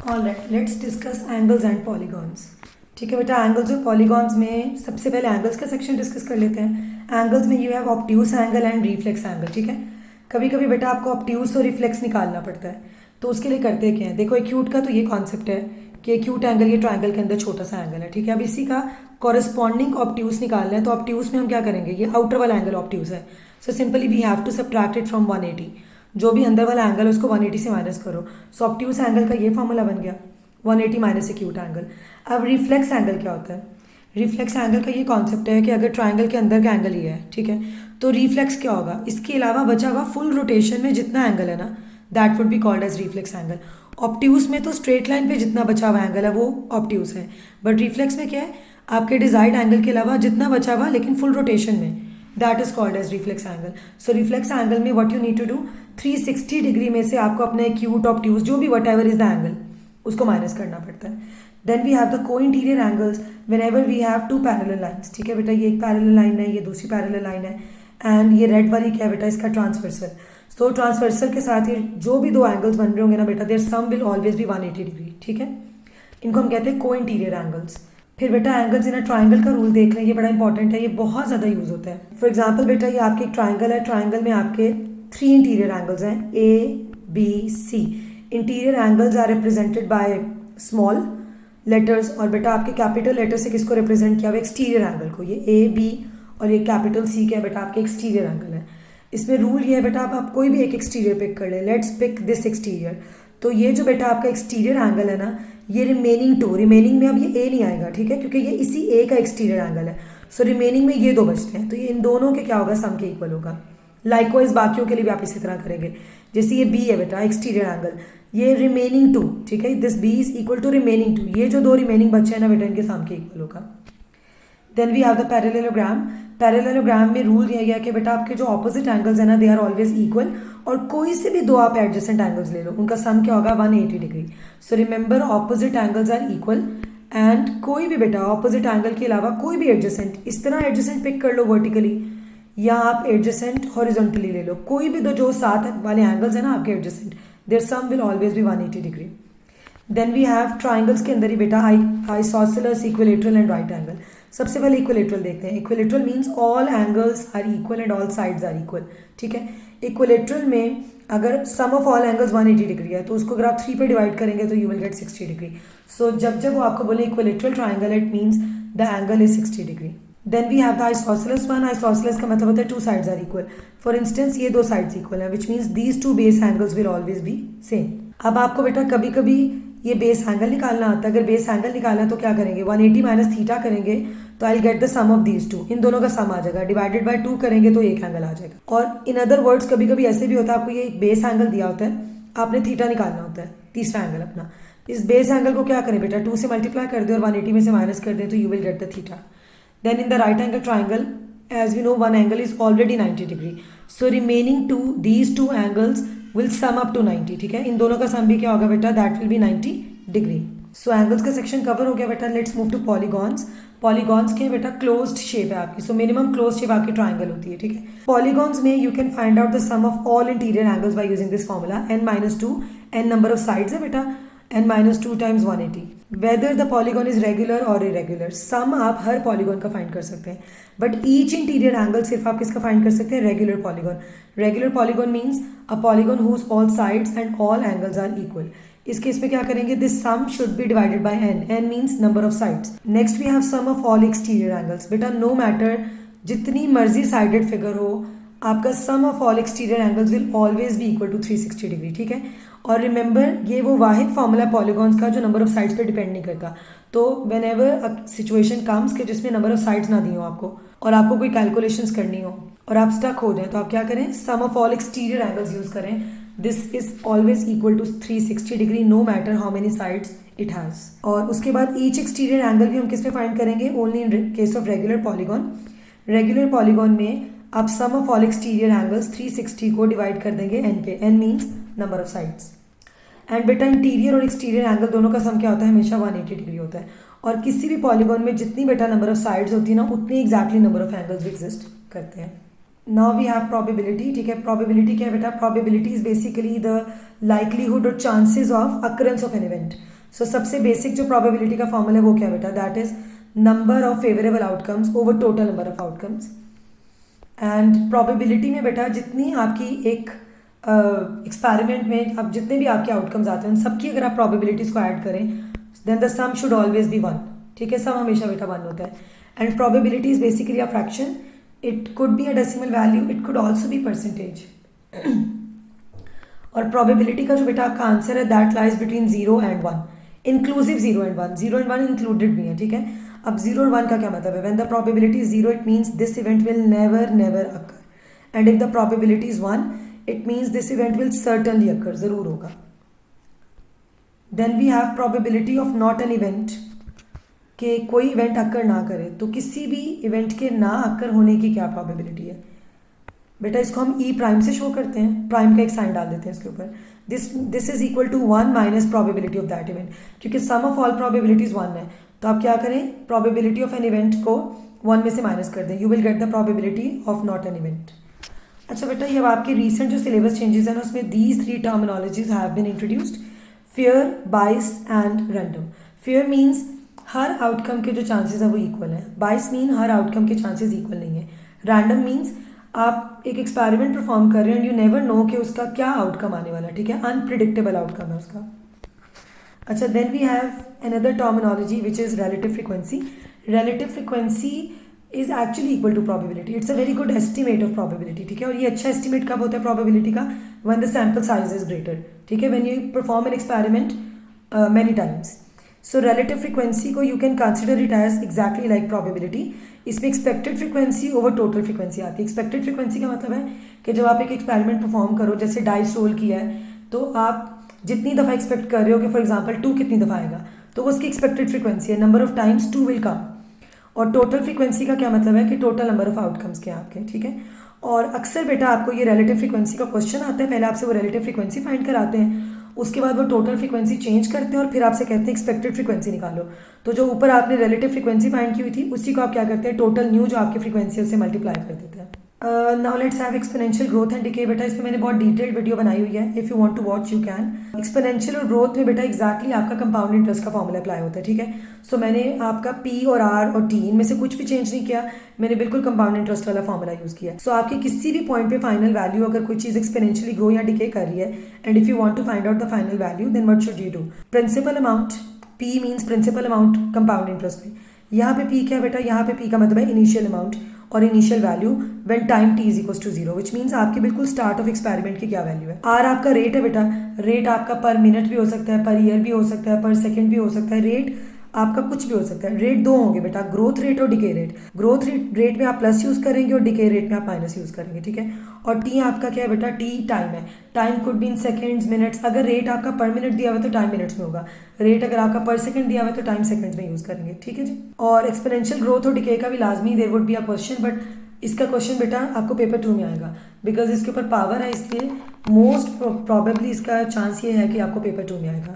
Alright, let's discuss angles and polygons. ठीक है बेटा, एंगल्स और पॉलीगॉन्स में सबसे पहले एंगल्स का सेक्शन डिस्कस कर लेते हैं। एंगल्स में you have obtuse angle and reflex angle. ठीक है, कभी कभी बेटा आपको ऑब्ट्यूस और रिफ्लेक्स निकालना पड़ता है, तो उसके लिए करते क्या है, देखो एक्यूट का तो ये कॉन्सेप्ट है कि एक्यूट एंगल ये ट्रायंगल के अंदर छोटा सा एंगल है। ठीक है, अब इसी का कॉरेस्पॉन्डिंग ऑब्ट्यूस निकालना है, तो ऑब्ट्यूस में हम क्या करेंगे, ये आउटर वाला एंगल ऑब्ट्यूस है, so simply we have to subtract it from 180। जो भी अंदर वाला एंगल है उसको 180 से माइनस करो, सो ऑब्ट्यूस एंगल का ये फॉर्मूला बन गया 180 माइनस एक्यूट एंगल। अब रिफ्लेक्स एंगल क्या होता है, रिफ्लेक्स एंगल का ये कॉन्सेप्ट है कि अगर ट्रायंगल के अंदर का एंगल ये है, ठीक है, तो रिफ्लेक्स क्या होगा, इसके अलावा बचा हुआ फुल रोटेशन में जितना एंगल है ना, that would be called as reflex angle. Obtuse में तो स्ट्रेट लाइन पे जितना बचा हुआ एंगल है वो ऑब्ट्यूस है, बट रिफ्लेक्स में क्या है, आपके डिजायर्ड एंगल के अलावा जितना बचा हुआ लेकिन फुल रोटेशन में, that is called as reflex angle. So reflex angle में what you need to do, 360 degree में से आपको अपना एक्यूट ऑब्ट्यूस जो भी whatever is the angle उसको माइनस करना पड़ता है। Then we have the co-interior angles whenever we have two parallel lines. ठीक है बेटा, ये एक पैरेलल लाइन है, ये दूसरी पैरेलल लाइन है, एंड ये रेड वाली क्या है बेटा, इसका ट्रांसवर्सल। सो ट्रांसवर्सल के साथ ये जो भी दो एंगल्स बन रहे होंगे ना बेटा, their sum will always be 180 degree. ठीक है, इनको हम कहते हैं को इंटीरियर एंगल्स। फिर बेटा एंगल्स इन अ ट्राइंगल का रूल देख लें, ये बड़ा इंपॉर्टेंट है, ये बहुत ज़्यादा यूज होता है। फॉर एग्जाम्पल बेटा, ये आपके एक ट्राइंगल है, ट्राइंगल में आपके 3 इंटीरियर एंगल्स हैं, A B C. Interior angles are represented by small letters, और बेटा आपके कैपिटल लेटर से किसको रिप्रेजेंट किया हुआ, एक्सटीरियर एंगल को। ये ए बी और ये कैपिटल सी क्या है बेटा, आपके एक्सटीरियर एंगल है। इसमें रूल ये है बेटा, आप कोई भी एक एक्सटीरियर पिक कर ले, लेट्स पिक दिस एक्सटीरियर। तो ये जो बेटा आपका एक्सटीरियर एंगल है ना, ये रिमेनिंग में अब ये ए नहीं आएगा, ठीक है, क्योंकि ये इसी ए का एक्सटीरियर एंगल है। सो रिमेनिंग में ये दो बचते हैं, तो ये इन दोनों के क्या होगा, सम के इक्वल होगा। लाइकवाइज बाकियों के लिए भी आप इसी तरह करेंगे। जैसे ये बी है बेटा एक्सटीरियर एंगल, ये रिमेनिंग 2, ठीक है, this B is equal to remaining 2, ये जो दो रिमेनिंग बच्चे हैं ना बेटा, इनके सम के इक्वल होगा। Then we have the parallelogram. Parallelogram में रूल यह गया कि बेटा आपके जो ऑपोजिट एंगल्स है ना, दे आर ऑलवेज इक्वल, और कोई से भी दो आप एडजेसेंट एंगल्स ले लो, उनका सम क्या होगा, 180 degree. So remember opposite angles are equal, and कोई भी बेटा ऑपोजिट एंगल के अलावा कोई भी एडजेसेंट, इस तरह एडजेसेंट पिक कर लो वर्टिकली, या आप एडजेसेंट हॉरिजॉन्टली ले लो, कोई भी दो जो साथ वाले एंगल्स है ना आपके adjacent, their sum will always be 180 degree. Then we have triangles के अंदर ही बेटा isosceles, equilateral and right angle. सबसे पहले इक्विलेटरल देखते हैं। Equilateral means all angles are equal and all sides are equal. ठीक है, इक्विलेटरल में अगर sum of all angles 180 degree है, तो उसको अगर आप 3 पे डिवाइड करेंगे तो you will get 60 degree. So जब जब वो आपको बोले equilateral triangle, it means the angle is 60 degree. Then we have the isosceles one. Isosceles का मतलब होता है 2 sides are equal. For instance ये 2 साइड्स इक्वल है, which means these 2 base angles will always be same. अब आपको बेटा कभी कभी ये बेस एंगल निकालना आता है। अगर बेस एंगल निकालना है तो क्या करेंगे, 180 माइनस थीटा करेंगे, तो I get the sum of these 2, इन दोनों का सम आ जाएगा, डिवाइडेड बाय 2 करेंगे तो एक एंगल आ जाएगा। और इन अदर वर्ड्स कभी कभी ऐसे भी होता है, आपको ये एक बेस एंगल दिया होता है, आपने थीटा निकालना होता है, तीसरा एंगल अपना। इस बेस एंगल को क्या करें बेटा, 2 से मल्टीप्लाई कर दे और 180 में से माइनस कर दे, तो you will get the theta. Then in the right angle triangle, as we know one angle is already 90 degree, so remaining these two angles will sum up to 90। ठीक है, इन दोनों का सम भी क्या होगा बेटा, that will be 90 degree. So angles का section cover हो गया बेटा। Let's move to polygons. Polygons के बेटा क्लोज्ड शेप है आपकी, सो मिनिमम क्लोज शेप आपकी ट्राइंगल होती है। ठीक है, पॉलीगॉन्स में you can find out the sum of all interior angles by using this formula, n-2, n number of sides है बेटा, n-2 times 180, whether the polygon is regular और irregular. Sum आप हर पॉलीगॉन का फाइंड कर सकते हैं, but each interior angle सिर्फ आप किसका फाइंड कर सकते हैं, regular polygon. Regular polygon means a polygon whose all sides and all angles are equal. इस केस में क्या करेंगे, this sum should be divided by n means number of sides. Next we have sum of all exterior angles. बेटा no matter जितनी मर्जी sided figure हो, आपका sum of all exterior angles will always be equal to 360 degree. ठीक है, और remember ये वो वाहिद फॉर्मूला पॉलीगॉन्स का जो नंबर ऑफ साइड्स पे डिपेंड नहीं करता। तो वेन एवर सिचुएशन कम्स कि जिसमें नंबर ऑफ साइड्स ना दी हो आपको, और आपको कोई कैलकुलेशंस करनी हो और आप स्टक हो जाए, तो आप क्या करें, sum of all exterior angles use करें। This is always equal to 360 degree no matter how many sides it has. और उसके बाद ईच एक्सटीरियर एंगल भी हम किस पे फाइंड करेंगे, only in case of regular polygon. Regular polygon में आप सम ऑफ ऑल एक्सटीरियर एंगल्स 360 को डिवाइड कर देंगे n पे, n means number of sides. And बेटा इंटीरियर और एक्सटीरियर एंगल दोनों का सम क्या होता है, हमेशा 180 डिग्री होता है। और किसी भी पॉलीगॉन में जितनी बेटा नंबर ऑफ साइड्स होती है ना, उतनी एग्जैक्टली नंबर ऑफ एंगल्स भी एग्जिस्ट करते हैं। नाउ वी हैव प्रोबेबिलिटी, ठीक है। प्रोबेबिलिटी क्या है बेटा? Probability is basically the likelihood और chances of occurrence of an event. So सबसे बेसिक जो प्रोबेबिलिटी का फॉर्मूला है वो क्या है बेटा? That is number of favourable outcomes over total number of outcomes. And probability में बेटा जितनी आपकी एक एक्सपेरिमेंट में अब जितने भी आपके आउटकम्स आते हैं उन सबकी अगर आप प्रोबेबिलिटीज को ऐड करें then the sum should always be one, ठीक है। सम हमेशा बेटा वन होता है। And probability is basically a fraction, it could be a decimal value, it could also be percentage. और प्रोबेबिलिटी का जो बेटा आपका आंसर है that lies between 0 and 1, inclusive 0 and 1, 0 and 1 included भी है, ठीक है। अब 0 और 1 का क्या मतलब है? When the probability is 0 it means this event will never never occur, and if the probability is 1 it means this event will certainly occur, जरूर होगा। Then we have probability of not an event, कि कोई event occur ना करे। तो किसी भी event के ना अकर होने की क्या प्रोबेबिलिटी है बेटा? इसको हम ई प्राइम से शो करते हैं, प्राइम का एक साइन डाल देते हैं इसके ऊपर। This is equal to 1 minus probability of that event, क्योंकि सम ऑफ ऑल प्रोबेबिलिटीज 1 है। तो आप क्या करें? प्रोबेबिलिटी ऑफ एन इवेंट को 1 में से माइनस कर दें, you will get the probability of not an event. अच्छा बेटा, ये अब आपके रिसेंट जो सिलेबस चेंजेस हैं ना उसमें these 3 terminologies have been introduced, fair, bias and random. Fair means हर आउटकम के जो चांसेस है वो इक्वल है, बाइस मीन हर आउटकम के चांसेस इक्वल नहीं है, रैंडम मीन्स आप एक एक्सपेरिमेंट परफॉर्म कर रहे हैं एंड यू नेवर नो कि उसका क्या आउटकम आने वाला है, ठीक है। अनप्रिडिक्टेबल आउटकम है उसका। अच्छा, then we have another terminology which is relative frequency. Relative frequency is actually equal to probability, it's a very good estimate of probability, ठीक है। और ये अच्छा एस्टिमेट कब होता है प्रोबेबिलिटी का? When the sample size is greater, ठीक है, when you perform an experiment many times. So relative frequency को you can consider it as exactly like probability. इसमें expected frequency over total frequency आती है। एक्सपेक्टेड फ्रीक्वेंसी का मतलब है कि जब आप एक एक्सपेरिमेंट परफॉर्म करो, जैसे डाइस रोल किया है, तो आप जितनी दफ़ा एक्सपेक्ट कर रहे हो कि फॉर एग्जांपल 2 कितनी दफ़ा आएगा, तो वो उसकी एक्सपेक्टेड फ्रीक्वेंसी है, number of times 2 will come. और टोटल फ्रीक्वेंसी का क्या मतलब है कि टोटल नंबर ऑफ आउटकम्स के आपके, ठीक है। और अक्सर बेटा आपको ये रिलेटिव फ्रीक्वेंसी का क्वेश्चन आता है, पहले आपसे वो रिलेटिव फ्रीक्वेंसी फाइंड कराते हैं, उसके बाद वो टोटल फ्रीक्वेंसी चेंज करते हैं और फिर आपसे कहते हैं एक्सपेक्टेड फ्रीक्वेंसी निकालो। तो जो ऊपर आपने रिलेटिव फ्रीक्वेंसी फाइंड की हुई थी उसी को आप क्या करते हैं, टोटल न्यू जो आपकी फ्रीक्वेंसी है उससे मल्टीप्लाई कर देते हैं। Now let's have exponential growth and decay. बेटा इसमें मैंने बहुत डिटेल्ड वीडियो बनाई हुई है, if you want to watch you can. Exponential और ग्रोथ में बेटा एग्जैक्टली आपका कंपाउंड इंटरेस्ट का फॉर्मूला अप्लाई होता है, ठीक है। सो मैंने आपका पी और आर और टी इनमें से कुछ भी चेंज नहीं किया, मैंने बिल्कुल कंपाउंड इंटरेस्ट वाला फॉर्मूला यूज़ किया। सो आपकी किसी भी पॉइंट पे फाइनल वैल्यू अगर कोई चीज़ एक्सपोनेंशियली ग्रो या डिके कर रही है and if you want to find out the final value then what should you do? Principal amount, P means principal amount compound interest में। यहाँ पे पी क्या है बेटा? यहाँ पे पी का मतलब है इनिशियल अमाउंट और initial value when time T is equals to 0, which means आपके बिल्कुल स्टार्ट ऑफ एक्सपेरिमेंट की क्या वैल्यू है। आर आपका रेट है बेटा, रेट आपका पर मिनट भी हो सकता है, पर ईयर भी हो सकता है, पर सेकेंड भी हो सकता है, रेट आपका कुछ भी हो सकता है। रेट 2 होंगे बेटा, ग्रोथ रेट और डिके रेट। ग्रोथ रेट में आप प्लस यूज़ करेंगे और डिके रेट में आप माइनस यूज़ करेंगे, ठीक है। और टी आपका क्या है बेटा? टी टाइम है, time could be in seconds, minutes. अगर रेट आपका पर मिनट दिया हुआ है तो टाइम मिनट्स में होगा, रेट अगर आपका पर सेकंड दिया हुआ है तो टाइम सेकंड्स में यूज़ करेंगे, ठीक है जी। और एक्सपोनेंशियल ग्रोथ और डिके का भी लाजमी there would be a question, but इसका क्वेश्चन बेटा आपको पेपर 2 में आएगा बिकॉज इसके ऊपर पावर है, इसलिए मोस्ट प्रॉबेबली इसका चांस ये है कि आपको पेपर 2 में आएगा।